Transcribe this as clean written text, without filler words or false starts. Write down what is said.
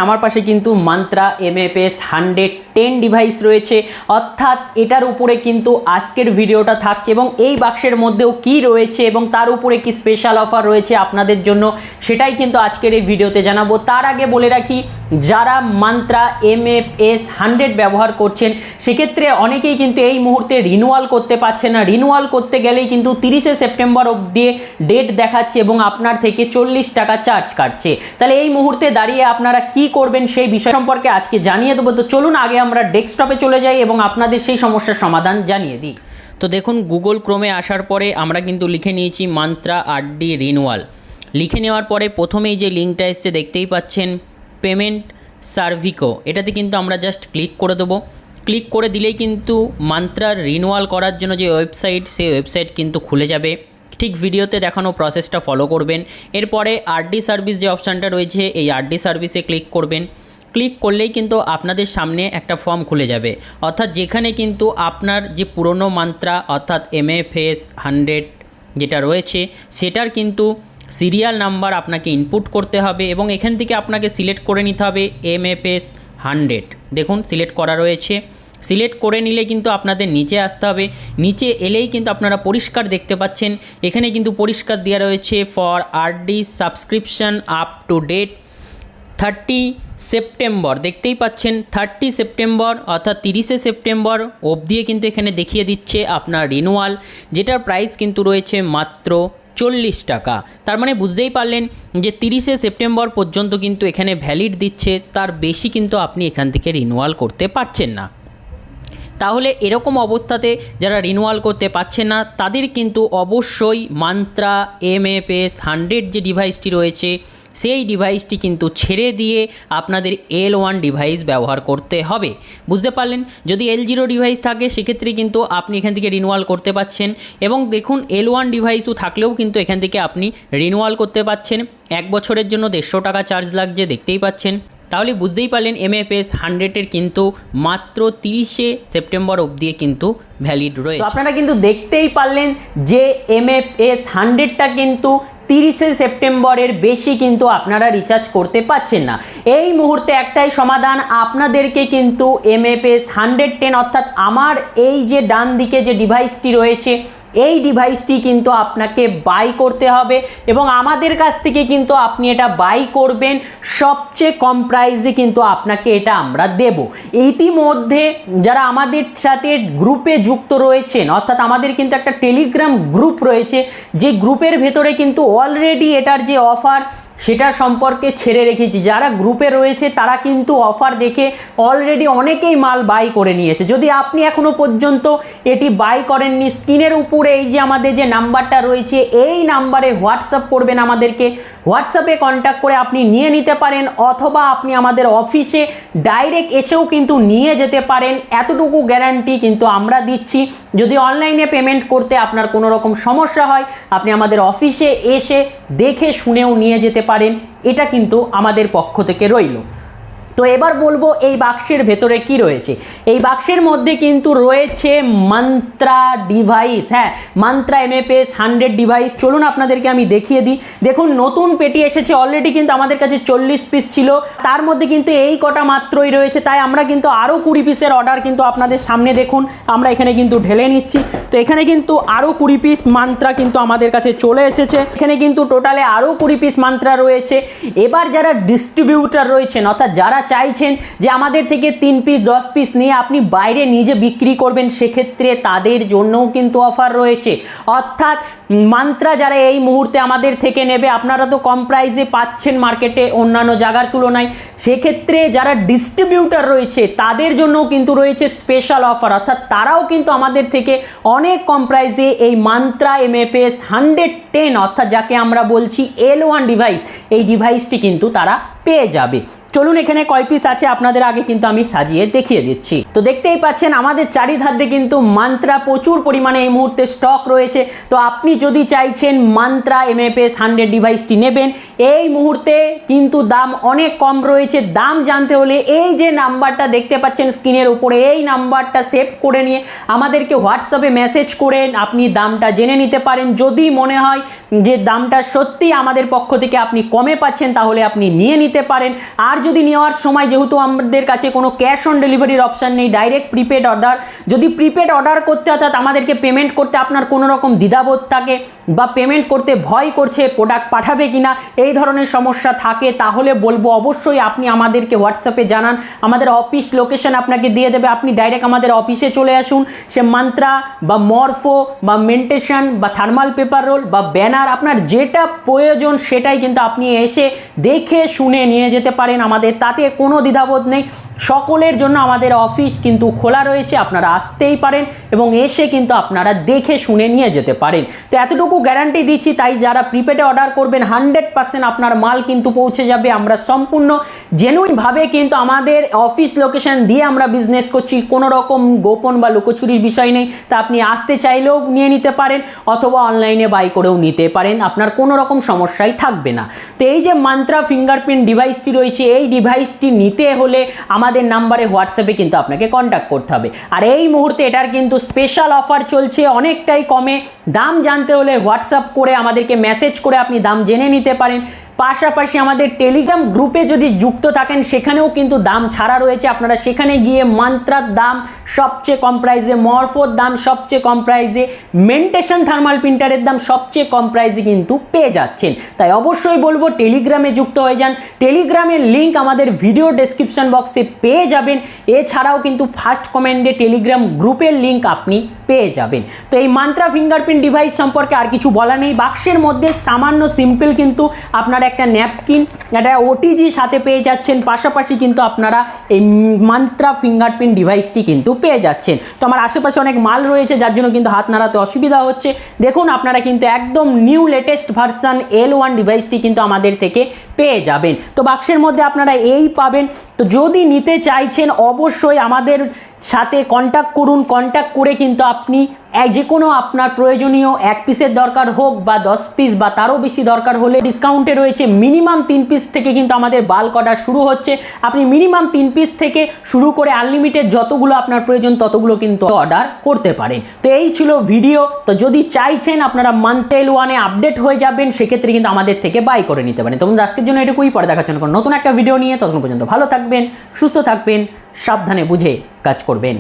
আমার পাশে কিন্তু মান্ত্রা MFS 110 ডিভাইস রয়েছে, অর্থাৎ এটার উপরে কিন্তু আজকের ভিডিওটা থাকছে এবং এই বাক্সের মধ্যেও কি রয়েছে এবং তার উপরে কি স্পেশাল অফার রয়েছে আপনাদের জন্য সেটাই কিন্তু আজকের এই ভিডিওতে জানাবো। তার আগে বলে রাখি, যারা মান্ত্রা MFS 100 ব্যবহার করছেন সেক্ষেত্রে অনেকেই কিন্তু এই মুহূর্তে রিনিউয়াল করতে পারছে না। রিনিউয়াল করতে গেলেই কিন্তু 30শে সেপ্টেম্বর অবধি ডেট দেখাচ্ছে এবং আপনার থেকে 40 টাকা চার্জ কাটছে। তাহলে এই মুহূর্তে দাঁড়িয়ে আপনারা কি করবেন সেই বিষয় সম্পর্কে আজকে জানিয়ে দেবো। তো চলুন আগে আমরা ডেস্কটপে চলে যাই এবং আপনাদের সেই সমস্যার সমাধান জানিয়ে দিই। তো দেখুন, গুগল ক্রোমে আসার পরে আমরা কিন্তু লিখে নিয়েছি মান্ত্রা RD রিনিউয়াল। লিখে নেওয়ার পরে প্রথমেই যে লিঙ্কটা এসছে দেখতেই পাচ্ছেন পেমেন্ট সার্ভিকো, এটাতে কিন্তু আমরা জাস্ট ক্লিক করে দেবো। ক্লিক করে দিলেই কিন্তু মান্ত্রার রিনিউয়াল করার জন্য যে ওয়েবসাইট, সেই ওয়েবসাইট কিন্তু খুলে যাবে। ঠিক ভিডিওতে দেখানো প্রসেসটা ফলো করবেন। এরপরে RD সার্ভিস যে অপশানটা রয়েছে, এই RD সার্ভিসে ক্লিক করবেন। ক্লিক করলেই কিন্তু আপনাদের সামনে একটা ফর্ম খুলে যাবে, অর্থাৎ যেখানে কিন্তু আপনার যে পুরনো মান্ত্রা অর্থাৎ MFS 100 যেটা রয়েছে সেটার কিন্তু সিরিয়াল নাম্বার আপনাকে ইনপুট করতে হবে এবং এখান থেকে আপনাকে সিলেক্ট করে নিতে হবে MFS 100। দেখুন সিলেক্ট করা রয়েছে। সিলেক্ট করে নিলে কিন্তু আপনাদের নিচে আসতে হবে। নিচে এলেই কিন্তু আপনারা পরিষ্কার দেখতে পাচ্ছেন, এখানে কিন্তু পরিষ্কার দেওয়া রয়েছে for RD subscription up to date 30 September. দেখতেই পাচ্ছেন 30 সেপ্টেম্বর অর্থাৎ 30শে সেপ্টেম্বর অবধি কিন্তু এখানে দেখিয়ে দিচ্ছে আপনার রিনিউয়াল, যেটার প্রাইস কিন্তু রয়েছে মাত্র 40 টাকা। তার মানে বুঝতেই পারলেন যে 30শে সেপ্টেম্বর পর্যন্ত কিন্তু এখানে ভ্যালিড দিচ্ছে, তার বেশি কিন্তু আপনি এখান থেকে রিনিউয়াল করতে পারছেন না। তাহলে এরকম অবস্থাতে যারা রিনিউয়াল করতে পারছে না তাদের কিন্তু অবশ্যই মান্ত্রা MFS 100 যে ডিভাইসটি রয়েছে সেই ডিভাইসটি কিন্তু ছেড়ে দিয়ে আপনাদের L1 ডিভাইস ব্যবহার করতে হবে। বুঝতে পারলেন? যদি L0 ডিভাইস থাকে সেক্ষেত্রে কিন্তু আপনি এখান থেকে রিনিউয়াল করতে পারছেন এবং দেখুন L1 ডিভাইসও থাকলেও কিন্তু এখান থেকে আপনি রিনিউয়াল করতে পারছেন। 1 বছরের জন্য 150 টাকা চার্জ লাগছে, দেখতেই পাচ্ছেন। তাহলে বুঝতেই পারলেন MFS 100-এর কিন্তু মাত্র 30শে সেপ্টেম্বর অবধি কিন্তু ভ্যালিড রয়েছে। আপনারা কিন্তু দেখতেই পারলেন যে MFS 100টা কিন্তু 30শে সেপ্টেম্বরের বেশি কিন্তু আপনারা রিচার্জ করতে পারছেন না। এই মুহূর্তে একটাই সমাধান, আপনাদেরকে কিন্তু MFS 110 অর্থাৎ আমার এই যে ডান দিকে যে ডিভাইসটি রয়েছে এই ডিভাইসটি কিন্তু আপনাকে বাই করতে হবে এবং আমাদের কাছ থেকে কিন্তু আপনি এটা বাই করবেন সবচেয়ে কম প্রাইসে কিন্তু আপনাকে এটা আমরা দেব। ইতিমধ্যে যারা আমাদের সাথে গ্রুপে যুক্ত রয়েছেন, অর্থাৎ আমাদের কিন্তু একটা টেলিগ্রাম গ্রুপ রয়েছে, যে গ্রুপের ভেতরে কিন্তু অলরেডি এটার যে অফার সেটা সম্পর্কে ছেড়ে রেখেছি। যারা গ্রুপে রয়েছে তারা কিন্তু অফার দেখে অলরেডি অনেকেই মাল বাই করে নিয়েছে। যদি আপনি এখনও পর্যন্ত এটি বাই করেননি, স্ক্রিনের উপরে এই যে আমাদের যে নাম্বারটা রয়েছে এই নাম্বারে হোয়াটসঅ্যাপ করবেন আমাদেরকে। হোয়াটসঅ্যাপে কন্ট্যাক্ট করে আপনি নিয়ে নিতে পারেন অথবা আপনি আমাদের অফিসে ডাইরেক্ট এসেও কিন্তু নিয়ে যেতে পারেন। এতটুকু গ্যারান্টি কিন্তু আমরা দিচ্ছি। যদি অনলাইনে পেমেন্ট করতে আপনার কোনো রকম সমস্যা হয় আপনি আমাদের অফিসে এসে দেখে শুনেও নিয়ে যেতে পারেন, এটা কিন্তু আমাদের পক্ষ থেকে রইল। তো এবার বলবো এই বাক্সের ভেতরে কি রয়েছে। এই বাক্সের মধ্যে কিন্তু রয়েছে মান্ত্রা ডিভাইস, হ্যাঁ মান্ত্রা MFS 100 ডিভাইস। চলুন আপনাদেরকে আমি দেখিয়ে দিই। দেখুন নতুন পেটি এসেছে, অলরেডি কিন্তু আমাদের কাছে 40 পিস ছিল, তার মধ্যে কিন্তু এই কটা মাত্রই রয়েছে, তাই আমরা কিন্তু আরও 20 পিসের অর্ডার কিন্তু আপনাদের সামনে দেখুন আমরা এখানে কিন্তু ঢেলে নিচ্ছি। তো এখানে কিন্তু আরও 20 পিস মান্ত্রা কিন্তু আমাদের কাছে চলে এসেছে। এখানে কিন্তু টোটালে আরও 20 পিস মান্ত্রা রয়েছে। এবার যারা ডিস্ট্রিবিউটার রয়েছেন, অর্থাৎ যারা চাইছেন যে আমাদের থেকে 3 পিস 10 পিস নিয়ে আপনি বাইরে নিজে বিক্রি করবেন, সেক্ষেত্রে তাদের জন্যও কিন্তু অফার রয়েছে। অর্থাৎ মান্ত্রা যারা এই মুহূর্তে আমাদের থেকে নেবে, আপনারা তো কম প্রাইসে পাচ্ছেন মার্কেটে অন্যান্য জায়গার তুলনায়, সেক্ষেত্রে যারা ডিস্ট্রিবিউটার রয়েছে তাদের জন্যও কিন্তু রয়েছে স্পেশাল অফার, অর্থাৎ তারাও কিন্তু আমাদের থেকে অনেক কম প্রাইসে এই মান্ত্রা MFS 110 অর্থাৎ যাকে আমরা বলছি L1 ডিভাইস, এই ডিভাইসটি কিন্তু তারা পেয়ে যাবে। চলুন এখানে কয় পিস আছে আপনাদের আগে কিন্তু আমি সাজিয়ে দেখিয়ে দিচ্ছি। তো দেখতেই পাচ্ছেন আমাদের চারিধারে কিন্তু মান্ত্রা প্রচুর পরিমাণে এই মুহূর্তে স্টক রয়েছে। তো আপনি যদি চাইছেন মান্ত্রা MFS 100 ডিভাইসটি নেবেন, এই মুহূর্তে কিন্তু দাম অনেক কম রয়েছে। দাম জানতে হলে এই যে নাম্বারটা দেখতে পাচ্ছেন স্ক্রিনের উপরে, এই নাম্বারটা সেভ করে নিয়ে আমাদেরকে হোয়াটসঅ্যাপে মেসেজ করে আপনি দামটা জেনে নিতে পারেন। যদি মনে হয় যে দামটা সত্যি আমাদের পক্ষ থেকে আপনি কমে পাচ্ছেন তাহলে আপনি নিয়ে নিতে পারেন। আর যদি নেওয়ার সময় যেহেতু আমাদের কাছে কোনো ক্যাশ অন ডেলিভারির অপশান নেই, ডাইরেক্ট প্রিপেড অর্ডার, যদি প্রিপেড অর্ডার করতে অর্থাৎ আমাদেরকে পেমেন্ট করতে আপনার কোনো রকম দ্বিধাবোধ থাকে বা পেমেন্ট করতে ভয় করছে প্রোডাক্ট পাঠাবে কিনা এই ধরনের সমস্যা থাকে, তাহলে বলবো অবশ্যই আপনি আমাদেরকে হোয়াটসঅ্যাপে জানান, আমাদের অফিস লোকেশন আপনাকে দিয়ে দেবে, আপনি ডাইরেক্ট আমাদের অফিসে চলে আসুন। সে মান্ত্রা বা মরফো বা মেন্টেশন বা থার্মাল পেপার রোল বা ব্যানার, আপনার যেটা প্রয়োজন সেটাই কিন্তু আপনি এসে দেখে শুনে নিয়ে যেতে পারেন আমাদের, তাতে কোনো দ্বিধাবোধ নেই। সকলের জন্য আমাদের অফিস কিন্তু খোলা রয়েছে, আপনারা আসতেই পারেন এবং এসে কিন্তু আপনারা দেখে শুনে নিয়ে যেতে পারেন। তো এতটুকু গ্যারান্টি দিচ্ছি, তাই যারা প্রিপেডে অর্ডার করবেন 100% আপনার মাল কিন্তু পৌঁছে যাবে। আমরা সম্পূর্ণ জেনুইনভাবে কিন্তু আমাদের অফিস লোকেশন দিয়ে আমরা বিজনেস করছি, কোনো রকম গোপন বা লুকোচুরির বিষয় নেই। তা আপনি আসতে চাইলেও নিয়ে নিতে পারেন অথবা অনলাইনে বাই করেও নিতে পারেন, আপনার কোনো রকম সমস্যাই থাকবে না। তো এই যে মান্ত্রা ফিঙ্গারপ্রিন্ট ডিভাইসটি রয়েছে, এই ডিভাইসটি নিতে হলে আমাদের নাম্বারে হোয়াটসঅ্যাপে কিন্তু আপনাকে কন্ট্যাক্ট করতে হবে। আর এই মুহূর্তে এটার কিন্তু স্পেশাল অফার চলছে, অনেকটাই কমে। দাম জানতে হলে হোয়াটসঅ্যাপ করে আমাদেরকে মেসেজ করে আপনি দাম জেনে নিতে পারেন। পাশাপাশি আমাদের টেলিগ্রাম গ্রুপে যদি যুক্ত থাকেন সেখানেও কিন্তু দাম ছাড়া রয়েছে, আপনারা সেখানে গিয়ে মান্ত্রার দাম সবচেয়ে কম প্রাইসে, মরফোর দাম সবচেয়ে কম প্রাইসে, মেন্টেশন থার্মাল প্রিন্টারের দাম সবচেয়ে কম প্রাইসে কিন্তু পেয়ে যাচ্ছেন। তাই অবশ্যই বলবো টেলিগ্রামে যুক্ত হয়ে যান। টেলিগ্রামের লিঙ্ক আমাদের ভিডিও ডেসক্রিপশন বক্সে পেয়ে যাবেন, এছাড়াও কিন্তু ফার্স্ট কমেন্টে টেলিগ্রাম গ্রুপের লিঙ্ক আপনি পেয়ে যাবেন। তো এই মান্ত্রা ফিঙ্গারপ্রিন্ট ডিভাইস সম্পর্কে আর কিছু বলা নেই। বাক্সের মধ্যে সামান্য সিম্পল কিন্তু আপনারা একটা ন্যাপকিন, একটা ওটিজি সাথে পেয়ে যাচ্ছেন, পাশাপাশি কিন্তু আপনারা এই মান্ত্রা ফিঙ্গারপ্রিন্ট ডিভাইসটি কিন্তু পেয়ে যাচ্ছেন। তো আমার আশেপাশে অনেক মাল রয়েছে যার জন্য কিন্তু হাত নাড়াতে অসুবিধা হচ্ছে। দেখুন আপনারা কিন্তু একদম নিউ লেটেস্ট ভার্সন L1 ডিভাইসটি কিন্তু আমাদের থেকে পেয়ে যাবেন। তো বাক্সের মধ্যে আপনারা এই পাবেন। তো যদি নিতে চাইছেন অবশ্যই আমাদের সাথে কন্ট্যাক্ট করুন, কন্ট্যাক্ট করে কিন্তু আপনি যে কোনো আপনার প্রয়োজনীয় 1 পিসের দরকার হোক বা 10 পিস বা তারও বেশি দরকার হলে ডিসকাউন্টে রয়েছে। মিনিমাম 3 পিস থেকে কিন্তু আমাদের বাল্ক অর্ডার শুরু হচ্ছে, আপনি মিনিমাম 3 পিস থেকে শুরু করে আনলিমিটেড যতগুলো আপনার প্রয়োজন ততগুলো কিন্তু অর্ডার করতে পারেন। তো এই ছিল ভিডিও। তো যদি চাইছেন আপনারা মান্থ L1-এ আপডেট হয়ে যাবেন সেক্ষেত্রে কিন্তু আমাদের থেকে বাই করে নিতে পারেন। তো আজকের জন্য এটুকুই, পরে দেখার জন্য নতুন একটা ভিডিও নিয়ে, ততক্ষণ পর্যন্ত ভালো থাকবেন, সুস্থ থাকবেন, সাবধানে বুঝে কাজ করবেন।